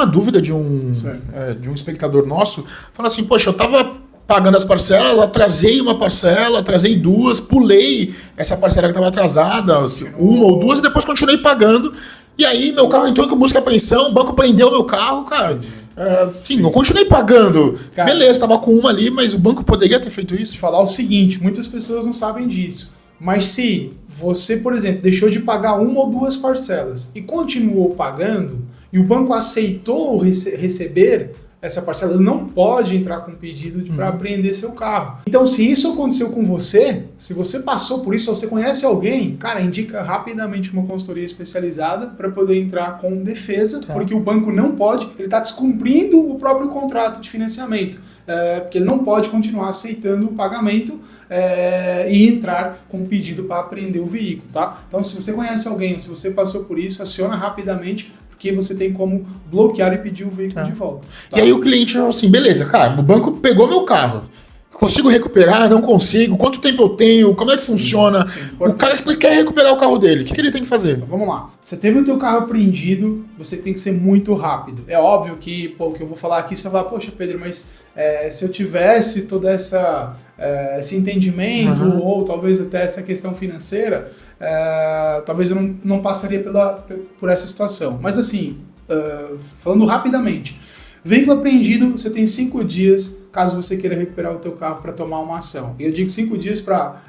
uma dúvida de de um espectador nosso. Fala assim, poxa, eu tava pagando as parcelas, atrasei uma parcela, atrasei duas, pulei essa parcela que estava atrasada, uma ou duas, e depois continuei pagando. E aí meu carro entrou com busca e apreensão, o banco prendeu meu carro, cara. Sim, eu continuei pagando. Cara, beleza, tava com uma ali, mas o banco poderia ter feito isso? Falar o seguinte, muitas pessoas não sabem disso. Mas se você, por exemplo, deixou de pagar uma ou duas parcelas e continuou pagando, e o banco aceitou receber essa parcela, ele não pode entrar com pedido para apreender seu carro. Então, se isso aconteceu com você, se você passou por isso, ou você conhece alguém, cara, indica rapidamente uma consultoria especializada para poder entrar com defesa, porque o banco não pode, ele está descumprindo o próprio contrato de financiamento, porque ele não pode continuar aceitando o pagamento e entrar com pedido para apreender o veículo, tá? Então, se você conhece alguém, ou se você passou por isso, aciona rapidamente, que você tem como bloquear e pedir o veículo de volta. Tá? E aí o cliente falou assim, beleza, cara, o banco pegou meu carro, consigo recuperar, não consigo, quanto tempo eu tenho, como é que funciona? O cara que quer recuperar o carro dele, o que ele tem que fazer? Então, vamos lá, você teve o teu carro apreendido, você tem que ser muito rápido. É óbvio que, o que eu vou falar aqui, você vai falar, poxa Pedro, mas se eu tivesse toda esse entendimento, ou talvez até essa questão financeira, talvez eu não passaria por essa situação. Mas assim, falando rapidamente, veículo apreendido, você tem 5 dias, caso você queira recuperar o teu carro para tomar uma ação. E eu digo 5 dias para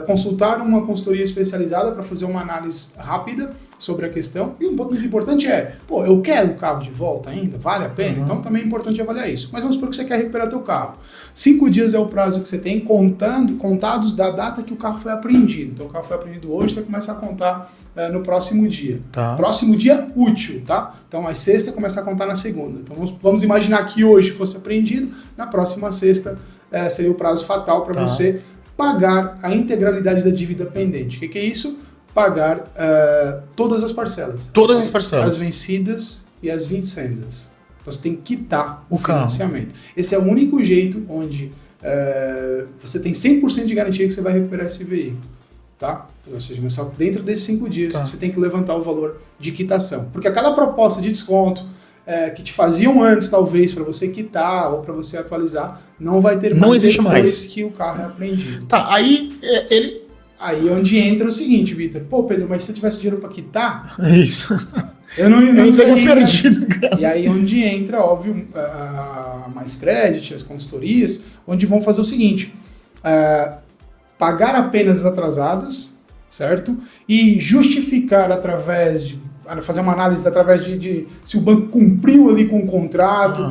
consultar uma consultoria especializada para fazer uma análise rápida sobre a questão. E um ponto muito importante eu quero o carro de volta ainda? Vale a pena? Então também é importante avaliar isso. Mas vamos supor que você quer recuperar teu carro. 5 dias é o prazo que você tem contados da data que o carro foi apreendido. Então o carro foi apreendido hoje, você começa a contar no próximo dia. Tá. Próximo dia útil, tá? Então a sexta começa a contar na segunda. Então vamos imaginar que hoje fosse apreendido, na próxima sexta seria o prazo fatal para você pagar a integralidade da dívida pendente. O que é isso? Pagar todas as parcelas. Todas as parcelas. As vencidas e as vincendas. Então você tem que quitar o financiamento. Esse é o único jeito onde você tem 100% de garantia que você vai recuperar esse veículo. Tá? Ou seja, mas só dentro desses 5 dias você tem que levantar o valor de quitação. Porque aquela proposta de desconto que te faziam antes, talvez, para você quitar ou para você atualizar, não vai ter mais. Não existe depois que o carro é apreendido. Tá, aí Aí é onde entra o seguinte, Vitor. Pô, Pedro, mas se eu tivesse dinheiro para quitar... Isso. Eu não teria perdido, cara. E aí onde entra, óbvio, a Mais Credit, as consultorias, onde vão fazer o seguinte, pagar apenas as atrasadas, certo? E justificar fazer uma análise através de se o banco cumpriu ali com o contrato,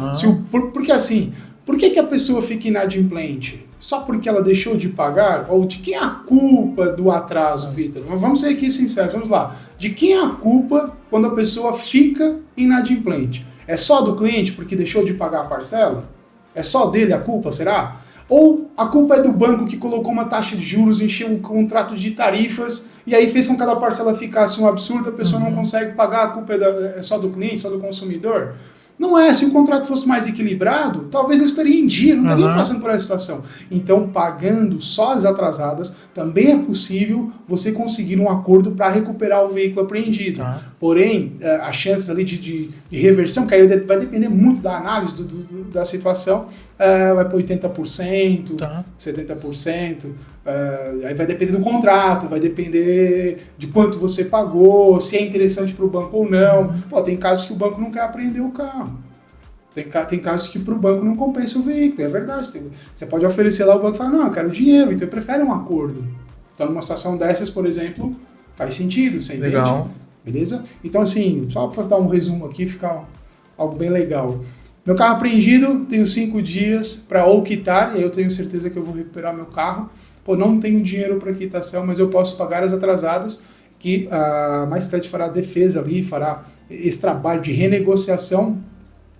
porque assim, por que a pessoa fica inadimplente? Só porque ela deixou de pagar? Ou de quem é a culpa do atraso, Vitor? Vamos ser aqui sinceros, vamos lá. De quem é a culpa quando a pessoa fica inadimplente? É só do cliente porque deixou de pagar a parcela? É só dele a culpa, será? Ou a culpa é do banco que colocou uma taxa de juros, encheu o contrato de tarifas e aí fez com que cada parcela ficasse um absurdo, a pessoa não consegue pagar, a culpa é só do cliente, só do consumidor? Não é, se o contrato fosse mais equilibrado, talvez não estaria em dia, não estaria passando por essa situação. Então, pagando só as atrasadas, também é possível você conseguir um acordo para recuperar o veículo apreendido. Porém, as chances ali de reversão, que aí vai depender muito da análise da situação, vai para 80%, 70%, aí vai depender do contrato, vai depender de quanto você pagou, se é interessante para o banco ou não. Pô, tem casos que o banco não quer apreender o carro. Tem casos que para o banco não compensa o veículo, é verdade. Você pode oferecer lá, o banco fala, não, eu quero dinheiro, então eu prefere um acordo. Então, numa situação dessas, por exemplo, faz sentido, você entende? Legal. Beleza? Então, assim, só para dar um resumo aqui, ficar algo bem legal. Meu carro apreendido, tenho 5 dias para ou quitar, e aí eu tenho certeza que eu vou recuperar meu carro. Pô, não tenho dinheiro para quitação, mas eu posso pagar as atrasadas, que a Mais Credit fará a defesa ali, fará esse trabalho de renegociação,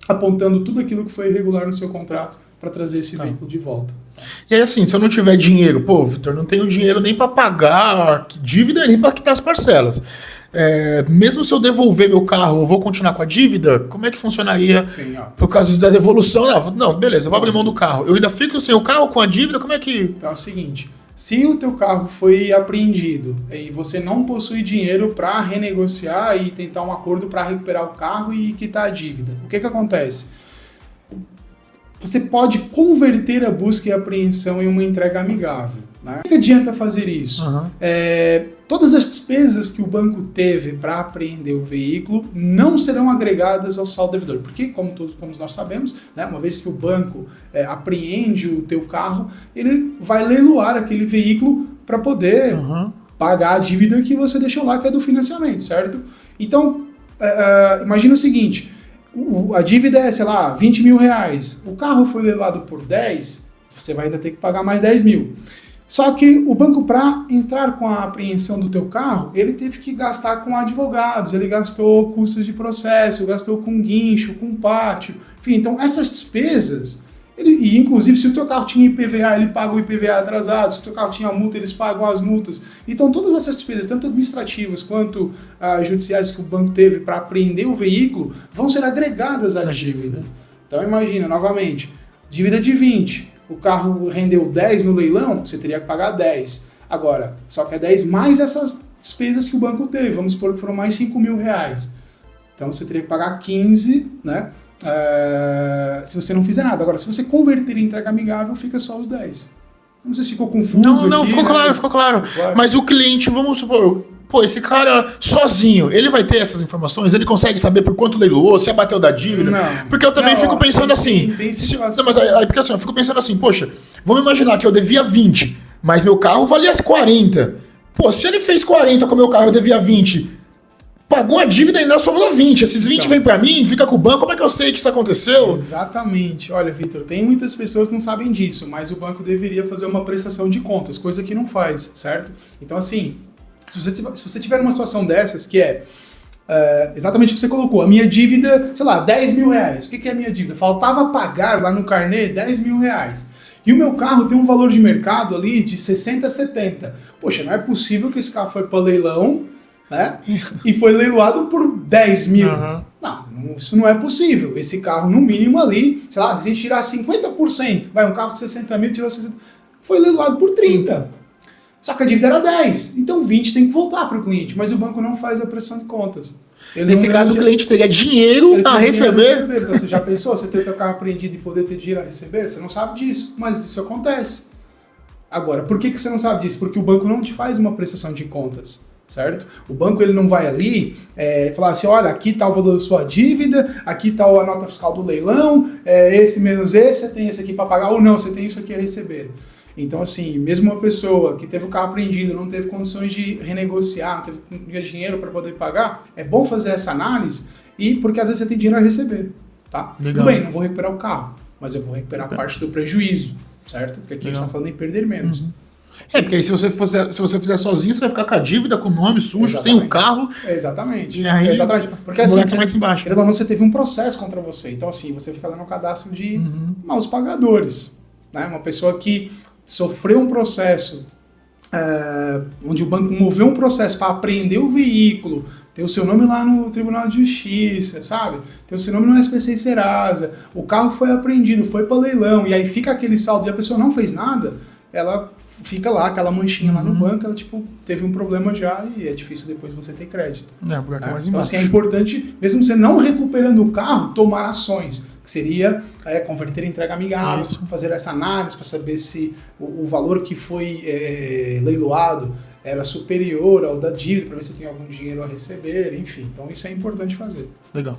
apontando tudo aquilo que foi irregular no seu contrato para trazer esse veículo de volta. E aí assim, se eu não tiver dinheiro, pô, Vitor, não tenho dinheiro nem para pagar dívida, nem para quitar as parcelas. Mesmo se eu devolver meu carro, eu vou continuar com a dívida? Como é que funcionaria? Sim, por causa da devolução? Não, beleza, eu vou abrir mão do carro. Eu ainda fico sem o carro com a dívida? Como é que... Então é o seguinte, Se o teu carro foi apreendido e você não possui dinheiro para renegociar e tentar um acordo para recuperar o carro e quitar a dívida, o que acontece? Você pode converter a busca e a apreensão em uma entrega amigável. Né? O que adianta fazer isso? Todas as despesas que o banco teve para apreender o veículo não serão agregadas ao saldo devedor. Porque, como nós sabemos, né, uma vez que o banco apreende o teu carro, ele vai leiloar aquele veículo para poder pagar a dívida que você deixou lá, que é do financiamento, certo? Então, imagina o seguinte, a dívida é, sei lá, 20 mil reais. O carro foi leiloado por 10, você vai ainda ter que pagar mais 10 mil. Só que o banco, para entrar com a apreensão do teu carro, ele teve que gastar com advogados, ele gastou custos de processo, gastou com guincho, com pátio, enfim, então essas despesas, e inclusive se o teu carro tinha IPVA, ele paga o IPVA atrasado, se o teu carro tinha multa, eles pagam as multas. Então todas essas despesas, tanto administrativas quanto judiciais que o banco teve para apreender o veículo, vão ser agregadas à dívida. Então imagina, novamente, dívida de 20, o carro rendeu 10 no leilão, você teria que pagar 10. Agora, só que é 10 mais essas despesas que o banco teve. Vamos supor que foram mais 5 mil reais. Então você teria que pagar 15, né? Se você não fizer nada. Agora, se você converter em entrega amigável, fica só os 10. Não sei se ficou confuso. Não, ficou claro, ficou claro. Mas o cliente, vamos supor, pô, esse cara sozinho, ele vai ter essas informações? Ele consegue saber por quanto leiloou, se abateu da dívida? Não. Porque eu também fico pensando assim. Porque assim, eu fico pensando assim, poxa, vamos imaginar que eu devia 20, mas meu carro valia 40. Pô, se ele fez 40 com o meu carro, eu devia 20. Pagou a dívida e ainda sobrou 20. Esses 20 vêm pra mim, fica com o banco. Como é que eu sei que isso aconteceu? Exatamente. Olha, Vitor, tem muitas pessoas que não sabem disso, mas o banco deveria fazer uma prestação de contas, coisa que não faz, certo? Então, assim, se você tiver numa situação dessas, que é exatamente o que você colocou, a minha dívida, sei lá, 10 mil reais. O que é a minha dívida? Faltava pagar lá no carnê 10 mil reais. E o meu carro tem um valor de mercado ali de 60, 70. Poxa, não é possível que esse carro foi para leilão, né? E foi leiloado por 10 mil. Não, isso não é possível. Esse carro, no mínimo ali, sei lá, se a gente tirar 50%, vai, um carro de 60 mil tirou 60, foi leiloado por 30. Só que a dívida era 10. Então 20 tem que voltar para o cliente, mas o banco não faz a pressão de contas. Nesse caso, o cliente teria dinheiro a receber. Então, você já pensou? Você ter o carro apreendido e poder ter dinheiro a receber? Você não sabe disso, mas isso acontece. Agora, por que você não sabe disso? Porque o banco não te faz uma prestação de contas. Certo? O banco ele não vai ali falar assim, olha, aqui está o valor da sua dívida, aqui está a nota fiscal do leilão, esse menos esse, você tem esse aqui para pagar, ou não, você tem isso aqui a receber. Então, assim, mesmo uma pessoa que teve o carro apreendido, não teve condições de renegociar, não teve dinheiro para poder pagar, é bom fazer essa análise, porque às vezes você tem dinheiro a receber. Tá? Tudo bem, não vou recuperar o carro, mas eu vou recuperar parte do prejuízo, certo? Porque aqui a gente está falando em perder menos. Porque aí se você fizer sozinho, você vai ficar com a dívida, com o nome sujo, sem o carro. Exatamente. E aí, exatamente. Porque assim, mais embaixo. Querendo ou não, você teve um processo contra você. Então, assim, você fica lá no cadastro de maus pagadores. Né? Uma pessoa que sofreu um processo, onde o banco moveu um processo para apreender o veículo, ter o seu nome lá no Tribunal de Justiça, sabe? Ter o seu nome no SPC e Serasa, o carro foi apreendido, foi para leilão, e aí fica aquele saldo e a pessoa não fez nada, ela fica lá, aquela manchinha lá no banco, ela tipo, teve um problema já e é difícil depois você ter crédito. Então assim, é importante, mesmo você não recuperando o carro, tomar ações, que seria converter em entrega amigável, fazer essa análise para saber se o valor que foi leiloado era superior ao da dívida, para ver se tem algum dinheiro a receber, enfim. Então isso é importante fazer. Legal.